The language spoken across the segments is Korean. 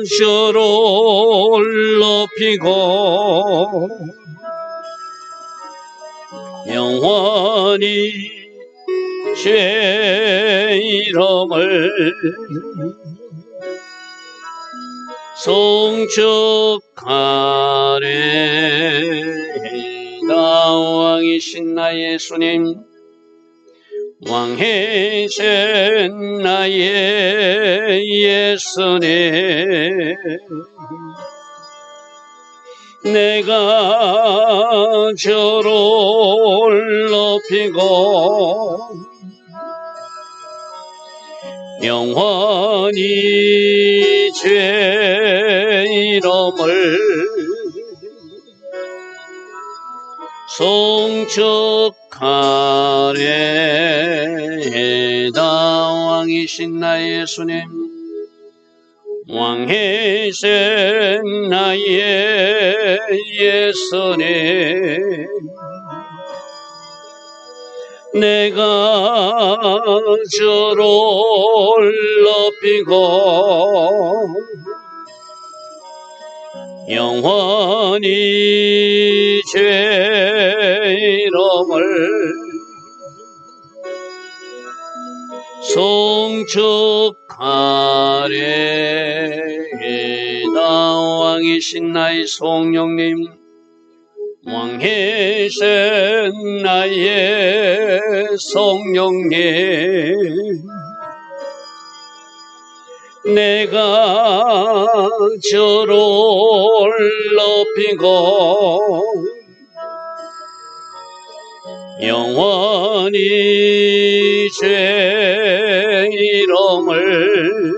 주를 높이고 영원히 주의 이름을 송축하리이다. 왕이신 나의 예수님, 왕이신 나의 예수님, 내가 주를 높이고 영원히 주의 이름을 송축하리이다. 왕이신 나의 예수님, 왕이신 나의 예수님, 내가 주를 높이고 영원히 주의 이름을 송축하리이다. 왕이신 나의 성령님, 왕이신 나의 성령님, 내가 주를 높이고 영원히 주의 이름을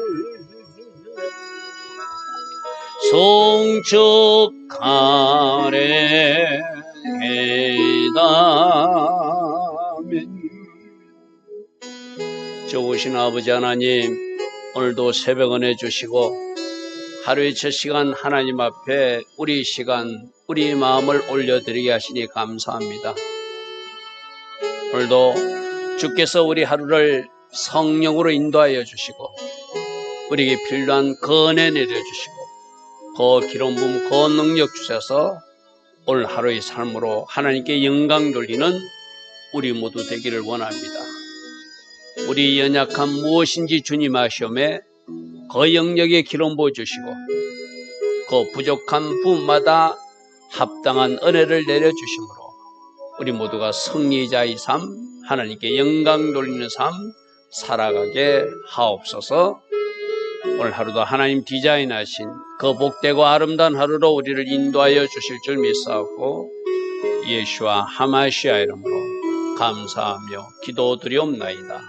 송축하리이다. 아멘. 좋으신 아버지 하나님, 오늘도 새벽 은혜 주시고 하루의 첫 시간 하나님 앞에 우리 시간, 우리 마음을 올려드리게 하시니 감사합니다. 오늘도 주께서 우리 하루를 성령으로 인도하여 주시고 우리에게 필요한 그 은혜 내려주시고 그 기름 부음, 그 능력 주셔서 오늘 하루의 삶으로 하나님께 영광 돌리는 우리 모두 되기를 원합니다. 우리 연약한 무엇인지 주님 아시오매 그 영역에 기름 부어주시고 그 부족한 부분마다 합당한 은혜를 내려주심으로 우리 모두가 승리자의 삶, 하나님께 영광 돌리는 삶 살아가게 하옵소서. 오늘 하루도 하나님 디자인하신 그 복되고 아름다운 하루로 우리를 인도하여 주실 줄 믿사옵고 예수와 하마시아 이름으로 감사하며 기도드리옵나이다.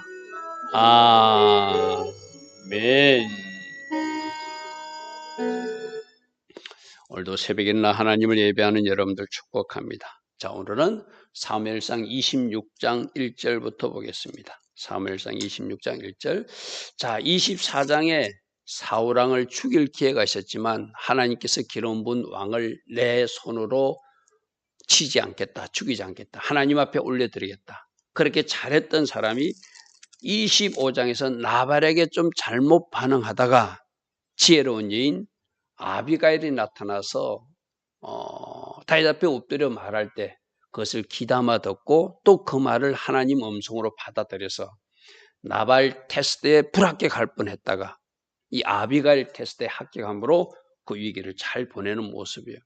아멘. 오늘도 새벽이나 하나님을 예배하는 여러분들 축복합니다. 자, 오늘은 사무엘상 26장 1절부터 보겠습니다. 사무엘상 26장 1절. 자, 24장에 사울왕을 죽일 기회가 있었지만 하나님께서 기름 부은 왕을 내 손으로 치지 않겠다, 죽이지 않겠다, 하나님 앞에 올려드리겠다. 그렇게 잘했던 사람이 25장에서 나발에게 좀 잘못 반응하다가 지혜로운 여인 아비가일이 나타나서 다윗 앞에 엎드려 말할 때 그것을 귀담아 듣고 또 그 말을 하나님 음성으로 받아들여서 나발 테스트에 불합격할 뻔했다가 이 아비가일 테스트에 합격함으로 그 위기를 잘 보내는 모습이에요.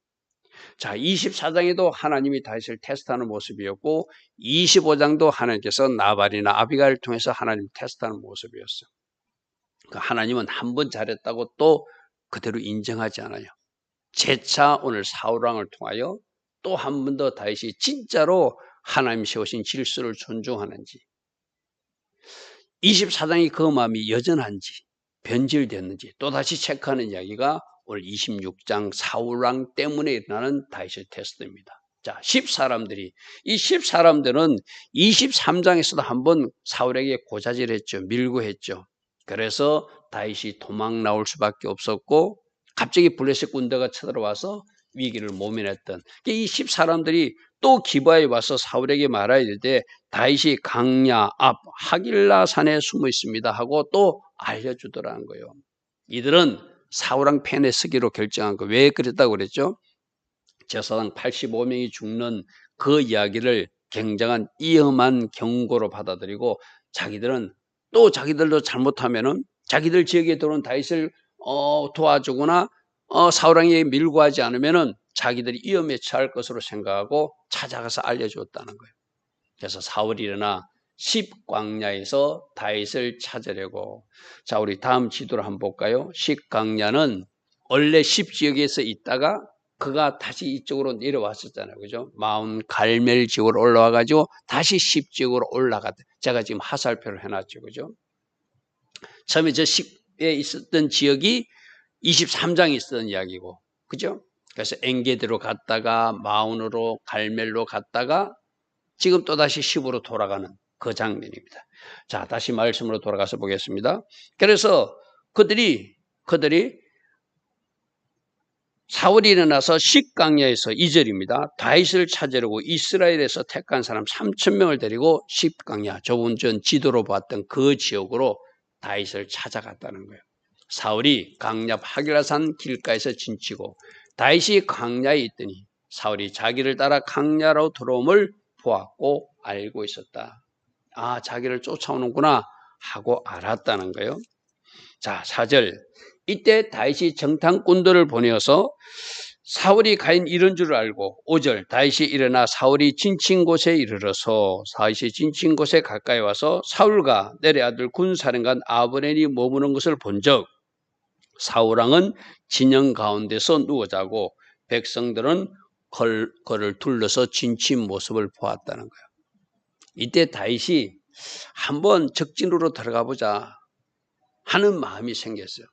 자, 24장에도 하나님이 다윗을 테스트하는 모습이었고 25장도 하나님께서 나발이나 아비가일을 통해서 하나님 테스트하는 모습이었어요. 하나님은 한 번 잘했다고 또 그대로 인정하지 않아요. 재차 오늘 사울왕을 통하여 또 한 번 더 다윗이 진짜로 하나님 세우신 질서를 존중하는지 24장이 그 마음이 여전한지 변질됐는지 또다시 체크하는 이야기가 오늘 26장 사울왕 때문에 일어나는 다윗의 테스트입니다. 자, 10사람들이 이 10사람들은 23장에서도 한번 사울에게 고자질했죠. 밀고 했죠. 그래서 다윗이 도망 나올 수밖에 없었고 갑자기 블레셋 군대가 쳐들어와서 위기를 모면했던 이 10사람들이 또 기브아에 와서 사울에게 말해야 될 때 다윗이 강야 앞 하길라 산에 숨어 있습니다 하고 또 알려주더라는 거예요. 이들은 사울왕 펜에 쓰기로 결정한 거. 왜 그랬다고 그랬죠? 제사장 85명이 죽는 그 이야기를 굉장한 위험한 경고로 받아들이고 자기들은 또 자기들도 잘못하면은 자기들 지역에 들어온 다윗을 도와주거나 사울왕에게 밀고 하지 않으면은 자기들이 위험에 처할 것으로 생각하고 찾아가서 알려주었다는 거예요. 그래서 사울이 일어나 10광야에서 다윗을 찾으려고. 자, 우리 다음 지도를 한번 볼까요? 10광야는 원래 10지역에서 있다가 그가 다시 이쪽으로 내려왔었잖아요. 그죠? 마운 갈멜 지역으로 올라와가지고 다시 10지역으로 올라갔다. 제가 지금 하살표를 해놨죠. 그죠? 처음에 저 10에 있었던 지역이 23장에 있었던 이야기고. 그죠? 그래서 엔게드로 갔다가 마운으로 갈멜로 갔다가 지금 또다시 10으로 돌아가는 그 장면입니다. 자, 다시 말씀으로 돌아가서 보겠습니다. 그래서 그들이 사울이 일어나서 십강야에서 2절입니다. 다윗을 찾으려고 이스라엘에서 택한 사람 3,000명을 데리고 십강야, 조금 전 지도로 봤던 그 지역으로 다윗을 찾아갔다는 거예요. 사울이 강야 하길라산 길가에서 진치고 다윗이 강야에 있더니 사울이 자기를 따라 강야로 들어옴을 보았고 알고 있었다. 아, 자기를 쫓아오는구나 하고 알았다는 거예요. 자, 4절. 이때 다윗이 정탐꾼들을 보내어서 사울이 가인 이런 줄 알고 5절. 다윗이 일어나 사울이 진친 곳에 이르러서 다윗이 진친 곳에 가까이 와서 사울과 내레 아들 군사령관 아브넬이 머무는 것을 본적 사울왕은 진영 가운데서 누워 자고 백성들은 그를 둘러서 진친 모습을 보았다는 거예요. 이때 다윗이 한번 적진으로 들어가 보자 하는 마음이 생겼어요.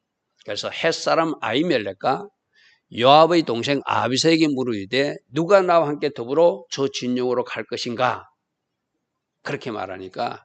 그래서 햇사람 아히멜렉과 요압의 동생 아비새에게 물으되 누가 나와 함께 더불어 저 진영으로 갈 것인가? 그렇게 말하니까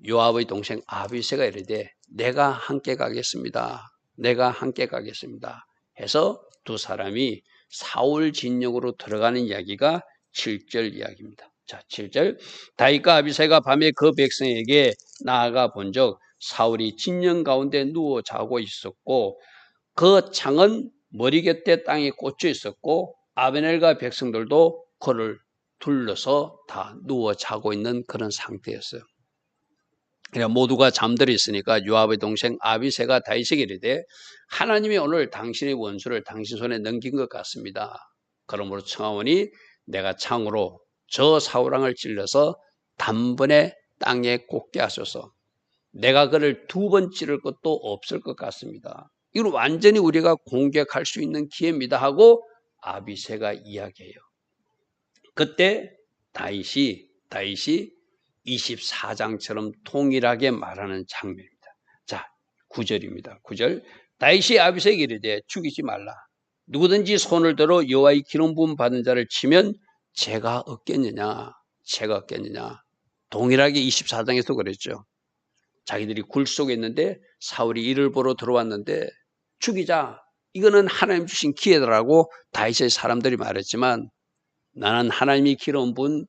요압의 동생 아비새가 이르되 내가 함께 가겠습니다. 내가 함께 가겠습니다. 해서 두 사람이 사울 진영으로 들어가는 이야기가 7절 이야기입니다. 자, 7절. 다윗과 아비새가 밤에 그 백성에게 나아가 본적 사울이 진영 가운데 누워 자고 있었고 그 창은 머리 곁에 땅에 꽂혀 있었고 아베넬과 백성들도 그를 둘러서 다 누워 자고 있는 그런 상태였어요. 그러니까 모두가 잠들어 있으니까 요압의 동생 아비새가 다윗에게 이르되 하나님이 오늘 당신의 원수를 당신 손에 넘긴 것 같습니다. 그러므로 청하오니 내가 창으로 저 사울왕을 찔러서 단번에 땅에 꽂게 하소서. 내가 그를 두 번 찌를 것도 없을 것 같습니다. 이건 완전히 우리가 공격할 수 있는 기회입니다 하고 아비새가 이야기해요. 그때 다윗이 24장처럼 동일하게 말하는 장면입니다. 자, 9절입니다. 9절. 다윗이 아비새에게 이르되 죽이지 말라. 누구든지 손을 들어 여호와의 기름 부음 받은 자를 치면 죄가 없겠느냐. 죄가 없겠느냐. 동일하게 24장에서 그랬죠. 자기들이 굴 속에 있는데 사울이 이를 보러 들어왔는데 죽이자. 이거는 하나님 주신 기회다라고 다윗의 사람들이 말했지만 나는 하나님이 기름 부은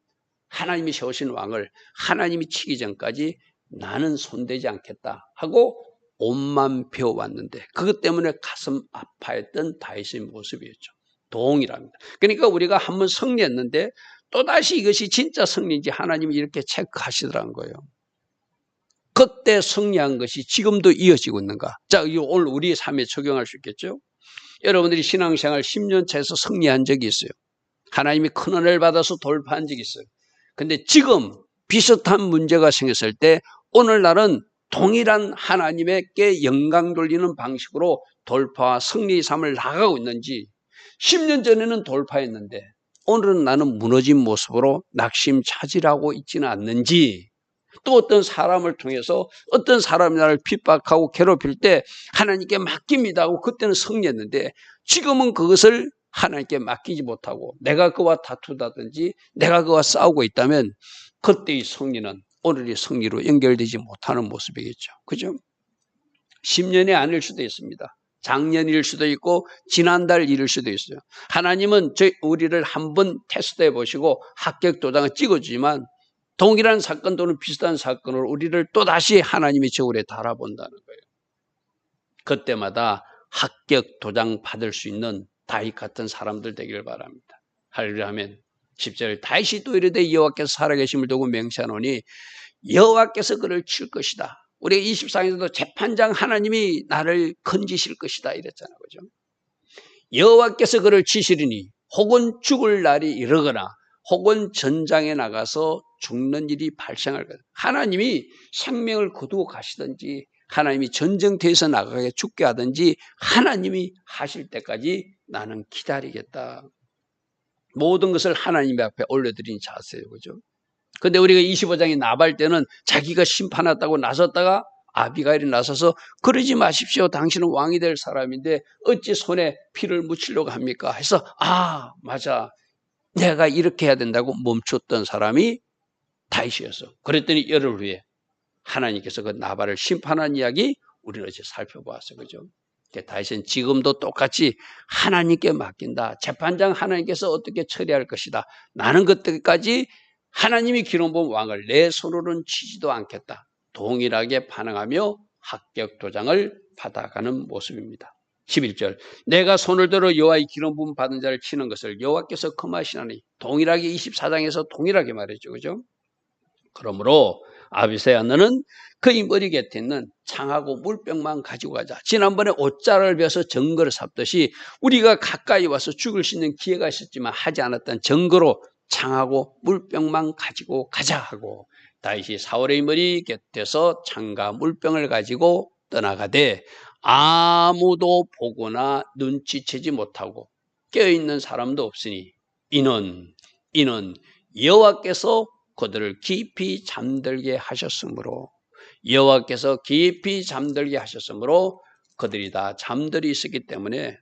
하나님이 세우신 왕을 하나님이 치기 전까지 나는 손대지 않겠다 하고 옷만 펴왔는데 그것 때문에 가슴 아파했던 다윗의 모습이었죠. 동일합니다. 그러니까 우리가 한번 승리했는데 또다시 이것이 진짜 승리인지 하나님이 이렇게 체크하시더라는 거예요. 그때 승리한 것이 지금도 이어지고 있는가? 자, 이거 오늘 우리의 삶에 적용할 수 있겠죠? 여러분들이 신앙생활 10년 차에서 승리한 적이 있어요. 하나님이 큰 은혜를 받아서 돌파한 적이 있어요. 근데 지금 비슷한 문제가 생겼을 때 오늘날은 동일한 하나님께 영광 돌리는 방식으로 돌파와 승리의 삶을 나가고 있는지 10년 전에는 돌파했는데 오늘은 나는 무너진 모습으로 낙심 차지하고 있지는 않는지 또 어떤 사람을 통해서 어떤 사람이 나를 핍박하고 괴롭힐 때 하나님께 맡깁니다 하고 그때는 승리했는데 지금은 그것을 하나님께 맡기지 못하고 내가 그와 다투다든지 내가 그와 싸우고 있다면 그때의 승리는 오늘의 승리로 연결되지 못하는 모습이겠죠. 그죠? 10년이 아닐 수도 있습니다. 작년일 수도 있고 지난달 일일 수도 있어요. 하나님은 우리를 한번 테스트해 보시고 합격 도장을 찍어주지만 동일한 사건 또는 비슷한 사건을 우리를 또다시 하나님의 저울에 달아본다는 거예요. 그때마다 합격 도장 받을 수 있는 다윗 같은 사람들 되기를 바랍니다. 할렐루야 하면 10절 다윗이 또 이르되 여호와께서 살아계심을 두고 맹세하노니 여호와께서 그를 칠 것이다. 우리가 24장에서도 재판장 하나님이 나를 건지실 것이다 이랬잖아요. 그죠? 여호와께서 그를 치시리니 혹은 죽을 날이 이르거나 혹은 전장에 나가서 죽는 일이 발생할 것. 하나님이 생명을 거두고 가시든지 하나님이 전쟁터에서 나가게 죽게 하든지 하나님이 하실 때까지 나는 기다리겠다. 모든 것을 하나님 앞에 올려드린 자세예요. 그죠? 근데 우리가 25장에 나발 때는 자기가 심판했다고 나섰다가 아비가일이 나서서 그러지 마십시오. 당신은 왕이 될 사람인데 어찌 손에 피를 묻히려고 합니까? 해서 맞아. 내가 이렇게 해야 된다고 멈췄던 사람이 다윗이었어. 그랬더니 열흘 후에 하나님께서 그 나발을 심판한 이야기 우리는 어제 살펴보았어요. 그죠? 다윗은 지금도 똑같이 하나님께 맡긴다. 재판장 하나님께서 어떻게 처리할 것이다. 나는 그때까지 하나님이 기름 부은 왕을 내 손으로는 치지도 않겠다. 동일하게 반응하며 합격 도장을 받아가는 모습입니다. 11절 내가 손을 들어 여호와의 기름 부음 받은 자를 치는 것을 여호와께서 금하시나니 동일하게 24장에서 동일하게 말했죠. 그죠? 그러므로 아비새야 너는 그의 머리 곁에 있는 창하고 물병만 가지고 가자. 지난번에 옷자락을 베어서 증거를 삽듯이 우리가 가까이 와서 죽을 수 있는 기회가 있었지만 하지 않았던 증거로 창하고 물병만 가지고 가자 하고 다윗이 사울의 머리 곁에서 창과 물병을 가지고 떠나가되 아무도 보거나 눈치채지 못하고 깨어있는 사람도 없으니 이는 여호와께서 그들을 깊이 잠들게 하셨으므로 여호와께서 깊이 잠들게 하셨으므로 그들이 다 잠들이 있었기 때문에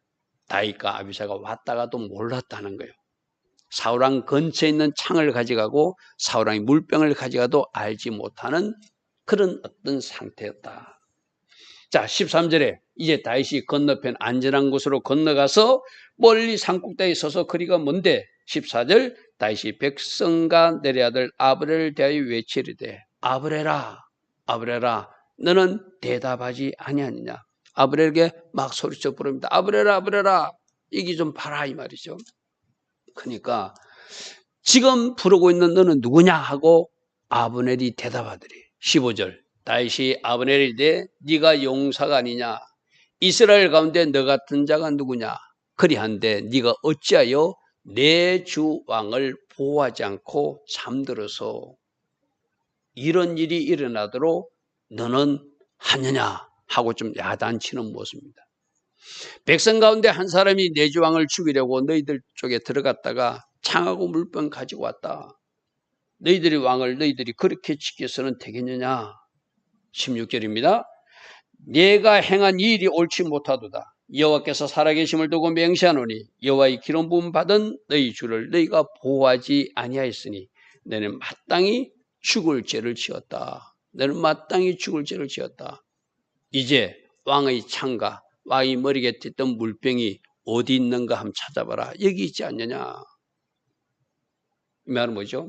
다윗과 아비새가 왔다가도 몰랐다는 거예요. 사울왕 근처에 있는 창을 가져가고 사울왕이 물병을 가져가도 알지 못하는 그런 어떤 상태였다. 자, 13절에 이제 다윗이 건너편 안전한 곳으로 건너가서 멀리 산꼭대기에 서서 거리가 먼데 14절 다윗이 백성과 내레아들 아브렐을 대하여 외치리되 아브렐아 너는 대답하지 아니하느냐. 아브렐에게 막 소리쳐 부릅니다. 아브렐아 이게 좀 봐라 이 말이죠. 그러니까 지금 부르고 있는 너는 누구냐 하고 아브넬이 대답하더리. 15절 다윗이 아브넬에 이르되 네가 용사가 아니냐. 이스라엘 가운데 너 같은 자가 누구냐. 그리한데 네가 어찌하여 내 주 왕을 보호하지 않고 잠들어서 이런 일이 일어나도록 너는 하느냐 하고 좀 야단치는 모습입니다. 백성 가운데 한 사람이 내 주 왕을 죽이려고 너희들 쪽에 들어갔다가 창하고 물병 가지고 왔다. 너희들이 왕을 너희들이 그렇게 지켜서는 되겠느냐. 16절입니다. 네가 행한 이 일이 옳지 못하도다. 여호와께서 살아계심을 두고 맹세하노니 여호와의 기름 부음 받은 너희 주를 너희가 보호하지 아니하였으니 너는 마땅히 죽을 죄를 지었다. 너는 마땅히 죽을 죄를 지었다. 이제 왕의 창과 왕의 머리 곁에 있던 물병이 어디 있는가 한번 찾아봐라. 여기 있지 않느냐. 이 말은 뭐죠?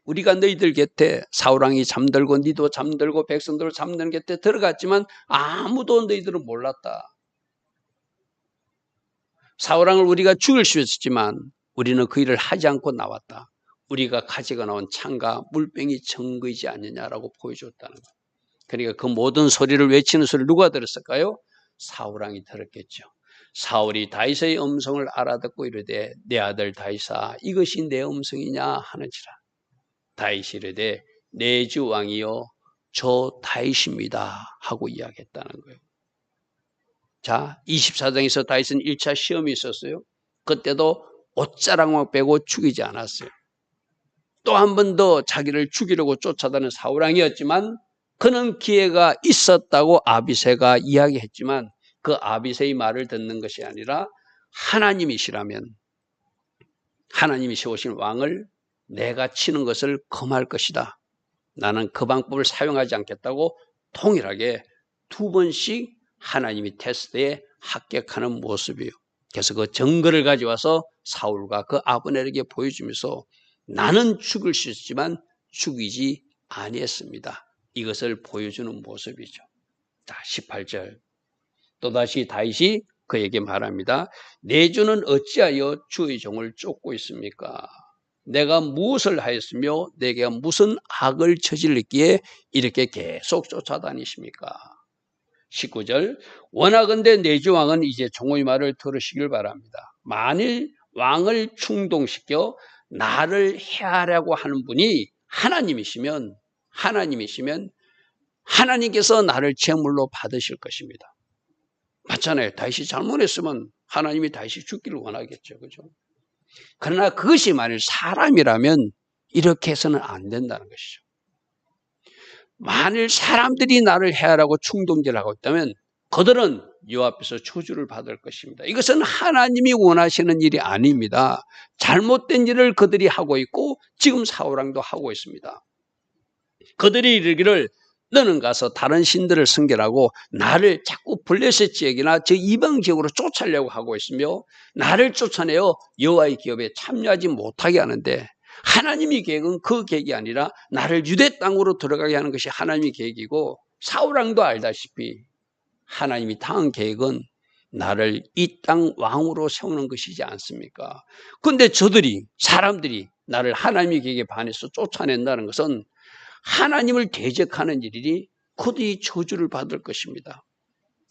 우리가 너희들 곁에 사울왕이 잠들고 니도 잠들고 백성들 잠드는 곁에 들어갔지만 아무도 너희들은 몰랐다. 사울왕을 우리가 죽일 수 있었지만 우리는 그 일을 하지 않고 나왔다. 우리가 가지고 나온 창과 물병이 증거이지 않느냐라고 보여줬다는 거예요. 그러니까 그 모든 소리를 외치는 소리를 누가 들었을까요? 사울왕이 들었겠죠. 사울이 다윗의 음성을 알아듣고 이르되 내 아들 다윗아 이것이 내 음성이냐 하는지라. 다윗이 이르되 내 주 왕이여 저 다윗입니다 하고 이야기했다는 거예요. 자, 24장에서 다윗은 1차 시험이 있었어요. 그때도 옷자락만 빼고 죽이지 않았어요. 또 한 번 더 자기를 죽이려고 쫓아다니는 사울왕이었지만 그는 기회가 있었다고 아비새가 이야기했지만 그 아비새의 말을 듣는 것이 아니라 하나님이시라면 하나님이 세우신 왕을 내가 치는 것을 금할 것이다. 나는 그 방법을 사용하지 않겠다고 통일하게 두 번씩 하나님이 테스트에 합격하는 모습이에요. 그래서 그 증거를 가져와서 사울과 그 아브넬에게 보여주면서 나는 죽을 수 있지만 죽이지 아니했습니다. 이것을 보여주는 모습이죠. 자, 18절. 또다시 다윗이 그에게 말합니다. 내 주는 어찌하여 주의 종을 쫓고 있습니까? 내가 무엇을 하였으며 내게 무슨 악을 저질렀기에 이렇게 계속 쫓아다니십니까? 19절 원하건대 내 주 왕은 이제 종의 말을 들으시길 바랍니다. 만일 왕을 충동시켜 나를 해하려고 하는 분이 하나님이시면 하나님께서 나를 제물로 받으실 것입니다. 맞잖아요. 다윗이 잘못했으면 하나님이 다윗이 죽기를 원하겠죠. 그죠? 그러나 그것이 만일 사람이라면 이렇게 해서는 안 된다는 것이죠. 만일 사람들이 나를 해하라고 충동질하고 있다면 그들은 여호와 앞에서 저주를 받을 것입니다. 이것은 하나님이 원하시는 일이 아닙니다. 잘못된 일을 그들이 하고 있고 지금 사울왕도 하고 있습니다. 그들이 이르기를 너는 가서 다른 신들을 섬기라고 나를 자꾸 블레셋 지역이나 저 이방 지역으로 쫓아내려고 하고 있으며 나를 쫓아내어 여호와의 기업에 참여하지 못하게 하는데 하나님의 계획은 그 계획이 아니라 나를 유대 땅으로 들어가게 하는 것이 하나님의 계획이고 사울왕도 알다시피 하나님이 당한 계획은 나를 이 땅 왕으로 세우는 것이지 않습니까? 그런데 사람들이 나를 하나님의 계획에 반해서 쫓아낸다는 것은 하나님을 대적하는 일이니 그들이 저주를 받을 것입니다.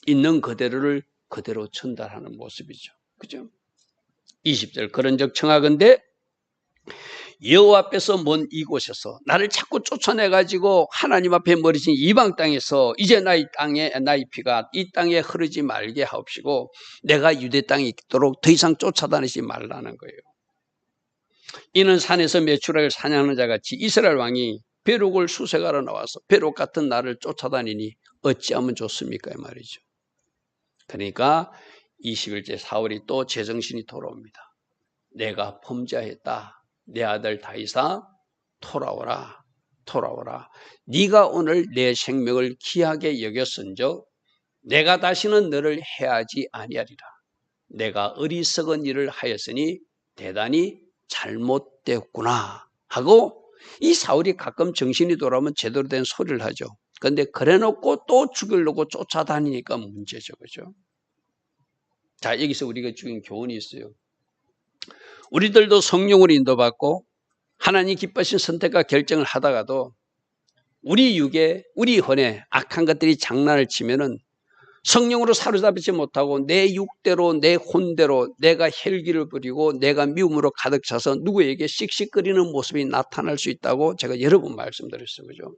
있는 그대로를 그대로 전달하는 모습이죠. 그죠? 20절 그런즉 청하건대 여호와 앞에서 먼 이곳에서 나를 자꾸 쫓아내가지고 하나님 앞에 머리진 이방 땅에서 이제 나의 피가 이 땅에 흐르지 말게 하옵시고 내가 유대 땅에 있도록 더 이상 쫓아다니지 말라는 거예요. 이는 산에서 메추라기를 사냥하는 자같이 이스라엘 왕이 벼룩을 수색하러 나와서 벼룩 같은 나를 쫓아다니니 어찌하면 좋습니까? 이 말이죠. 그러니까 21절 사울이 또 제정신이 돌아옵니다. 내가 범죄했다. 내 아들 다윗아 돌아오라. 네가 오늘 내 생명을 귀하게 여겼은즉 내가 다시는 너를 해하지 아니하리라. 내가 어리석은 일을 하였으니 대단히 잘못되었구나 하고 이 사울이 가끔 정신이 돌아오면 제대로 된 소리를 하죠. 그런데 그래놓고 또 죽이려고 쫓아다니니까 문제죠. 그죠? 자, 여기서 우리가 주인 교훈이 있어요. 우리들도 성령으로 인도받고 하나님 기뻐하신 선택과 결정을 하다가도 우리 육에, 우리 혼에 악한 것들이 장난을 치면은 성령으로 사로잡지 못하고 내 육대로 내 혼대로 내가 혈기를 부리고 내가 미움으로 가득 차서 누구에게 씩씩거리는 모습이 나타날 수 있다고 제가 여러 번 말씀드렸어요. 그죠?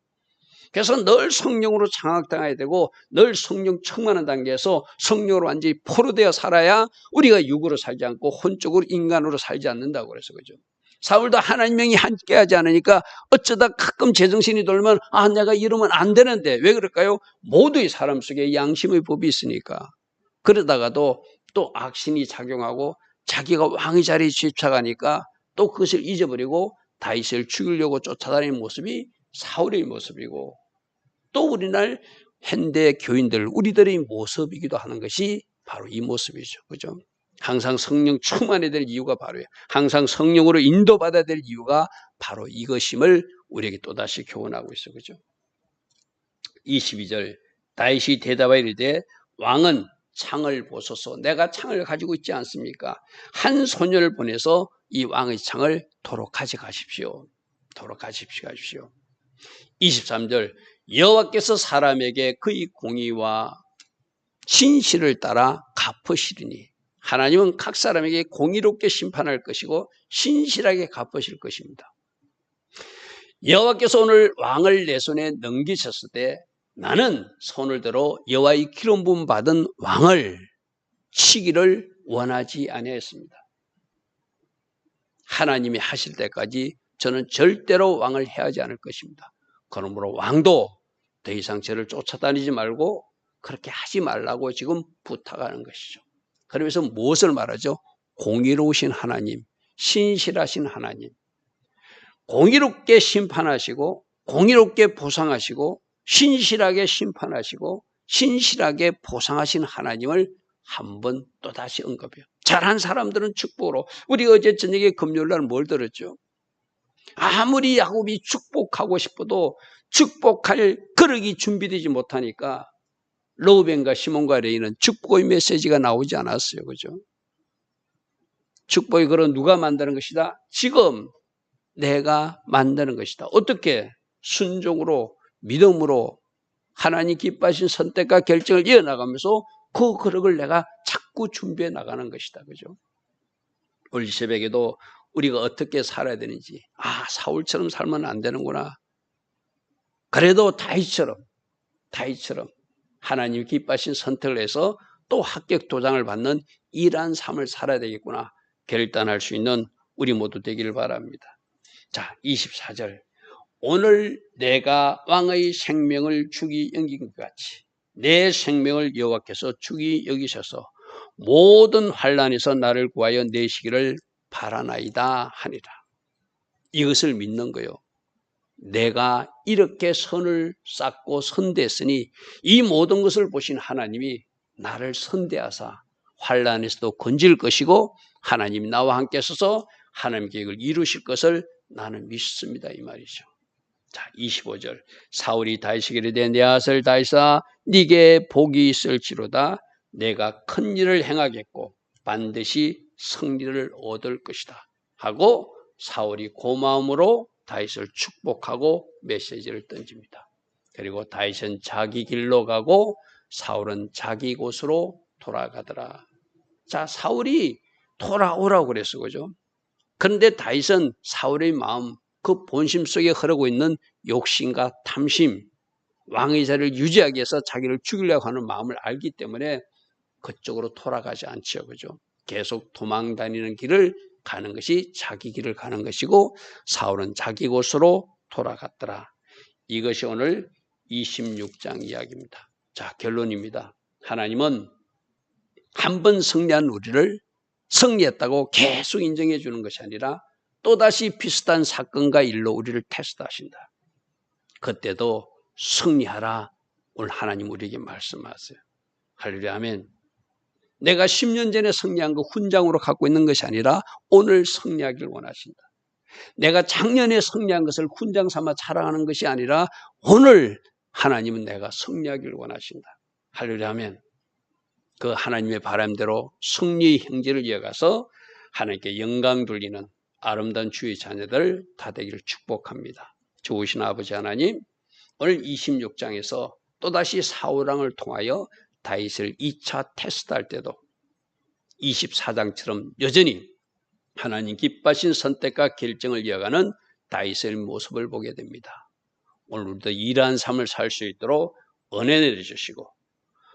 그래서 늘 성령으로 장악당해야 되고 늘 성령 충만한 단계에서 성령으로 완전히 포로되어 살아야 우리가 육으로 살지 않고 혼적으로 인간으로 살지 않는다고 그래서 그죠? 사울도 하나님 명이 함께하지 않으니까 어쩌다 가끔 제정신이 돌면 내가 이러면 안 되는데 왜 그럴까요? 모두의 사람 속에 양심의 법이 있으니까. 그러다가도 또 악신이 작용하고 자기가 왕의 자리에 집착하니까 또 그것을 잊어버리고 다윗을 죽이려고 쫓아다니는 모습이 사울의 모습이고 또 우리날 현대 교인들 우리들의 모습이기도 하는 것이 바로 이 모습이죠. 그죠? 항상 성령 충만해야 될 이유가 바로예요. 항상 성령으로 인도받아야 될 이유가 바로 이것임을 우리에게 또다시 교훈하고 있어요. 그죠? 22절 다윗이 대답하여 이르되 왕은 창을 보소서. 내가 창을 가지고 있지 않습니까? 한 소녀를 보내서 이 왕의 창을 도로 가져가십시오. 23절 여호와께서 사람에게 그의 공의와 진실을 따라 갚으시리니 하나님은 각 사람에게 공의롭게 심판할 것이고 신실하게 갚으실 것입니다. 여호와께서 오늘 왕을 내 손에 넘기셨을 때 나는 손을 들어 여호와의 기름 부음 받은 왕을 치기를 원하지 아니하였습니다. 하나님이 하실 때까지 저는 절대로 왕을 해하지 않을 것입니다. 그러므로 왕도 더 이상 저를 쫓아다니지 말고 그렇게 하지 말라고 지금 부탁하는 것이죠. 그러면서 무엇을 말하죠? 공의로우신 하나님, 신실하신 하나님, 공의롭게 심판하시고 공의롭게 보상하시고 신실하게 심판하시고 신실하게 보상하신 하나님을 한번 또다시 언급해요. 잘한 사람들은 축복으로 우리 어제 저녁에 금요일날 뭘 들었죠? 아무리 야곱이 축복하고 싶어도 축복할 그릇이 준비되지 못하니까 르우벤과 시몬과 레위는 축복의 메시지가 나오지 않았어요. 그죠? 축복이 그런 누가 만드는 것이다? 지금 내가 만드는 것이다. 어떻게? 순종으로, 믿음으로 하나님 기뻐하신 선택과 결정을 이어나가면서 그 그릇을 내가 자꾸 준비해 나가는 것이다. 그죠? 오늘 이 새벽에도 우리가 어떻게 살아야 되는지, 사울처럼 살면 안 되는구나. 그래도 다윗처럼 하나님 기뻐하신 선택을 해서 또 합격 도장을 받는 이러한 삶을 살아야 되겠구나. 결단할 수 있는 우리 모두 되기를 바랍니다. 자, 24절. 오늘 내가 왕의 생명을 주기 여긴 것 같이 내 생명을 여호와께서 주기 여기셔서 모든 환난에서 나를 구하여 내시기를 바라나이다 하니라. 이것을 믿는 거요. 내가 이렇게 선을 쌓고 선대했으니 이 모든 것을 보신 하나님이 나를 선대하사 환난에서도 건질 것이고 하나님이 나와 함께 서서 하나님 계획을 이루실 것을 나는 믿습니다. 이 말이죠. 자, 25절. 사울이 다윗에게 이르되 내 아들 다윗아 네게 복이 있을지로다. 내가 큰 일을 행하겠고 반드시 승리를 얻을 것이다 하고 사울이 고마움으로 다윗을 축복하고 메시지를 던집니다. 그리고 다윗은 자기 길로 가고 사울은 자기 곳으로 돌아가더라. 자, 사울이 돌아오라고 그랬어. 그죠? 그런데 다윗은 사울의 마음, 그 본심 속에 흐르고 있는 욕심과 탐심, 왕의 자리를 유지하기 위해서 자기를 죽이려고 하는 마음을 알기 때문에 그쪽으로 돌아가지 않죠. 그죠? 계속 도망 다니는 길을 가는 것이 자기 길을 가는 것이고 사울은 자기 곳으로 돌아갔더라. 이것이 오늘 26장 이야기입니다. 자, 결론입니다. 하나님은 한 번 승리한 우리를 승리했다고 계속 인정해 주는 것이 아니라 또다시 비슷한 사건과 일로 우리를 테스트하신다. 그때도 승리하라. 오늘 하나님 우리에게 말씀하세요. 할렐루야 아멘. 내가 10년 전에 승리한 거 훈장으로 갖고 있는 것이 아니라 오늘 승리하기를 원하신다. 내가 작년에 승리한 것을 훈장 삼아 자랑하는 것이 아니라 오늘 하나님은 내가 승리하기를 원하신다. 할렐루야 아멘. 그 하나님의 바람대로 승리의 형제를 이어가서 하나님께 영광 돌리는 아름다운 주의 자녀들 다 되기를 축복합니다. 좋으신 아버지 하나님, 오늘 26장에서 또다시 사울왕을 통하여 다윗을 2차 테스트할 때도 24장처럼 여전히 하나님 기뻐하신 선택과 결정을 이어가는 다윗의 모습을 보게 됩니다. 오늘 우리도 이러한 삶을 살 수 있도록 은혜 내려주시고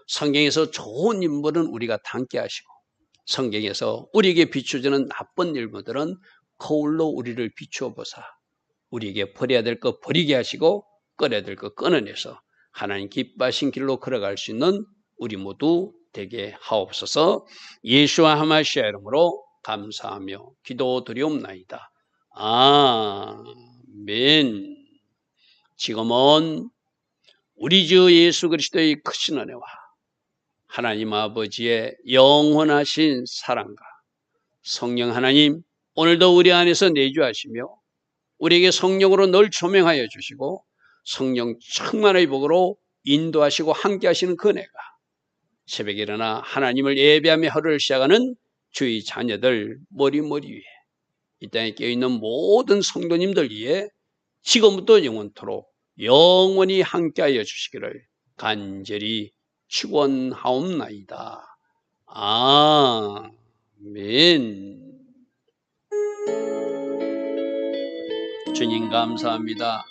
성경에서 좋은 인물은 우리가 닮게 하시고 성경에서 우리에게 비추어지는 나쁜 일들은 거울로 우리를 비추어 보사 우리에게 버려야 될 것 버리게 하시고 꺼내야 될 것 끊어내서 하나님 기뻐하신 길로 걸어갈 수 있는 우리 모두 되게 하옵소서. 예수와 하마시아 이름으로 감사하며 기도드리옵나이다. 아멘. 지금은 우리 주 예수 그리스도의 크신 은혜와 하나님 아버지의 영원하신 사랑과 성령 하나님 오늘도 우리 안에서 내주하시며 우리에게 성령으로 늘 조명하여 주시고 성령 충만의 복으로 인도하시고 함께 하시는 그 은혜가 새벽에 일어나 하나님을 예배하며 하루를 시작하는 주의 자녀들 머리 위에 이 땅에 깨어있는 모든 성도님들 위에 지금부터 영원토록 영원히 함께하여 주시기를 간절히 축원하옵나이다. 아멘. 주님 감사합니다.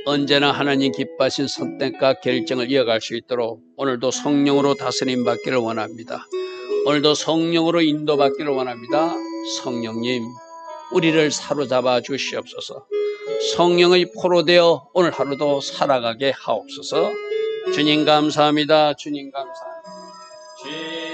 언제나 하나님 기뻐하신 선택과 결정을 이어갈 수 있도록 오늘도 성령으로 다스림 받기를 원합니다. 오늘도 성령으로 인도받기를 원합니다. 성령님 우리를 사로잡아 주시옵소서. 성령의 포로 되어 오늘 하루도 살아가게 하옵소서. 주님 감사합니다. 주님 감사합니다.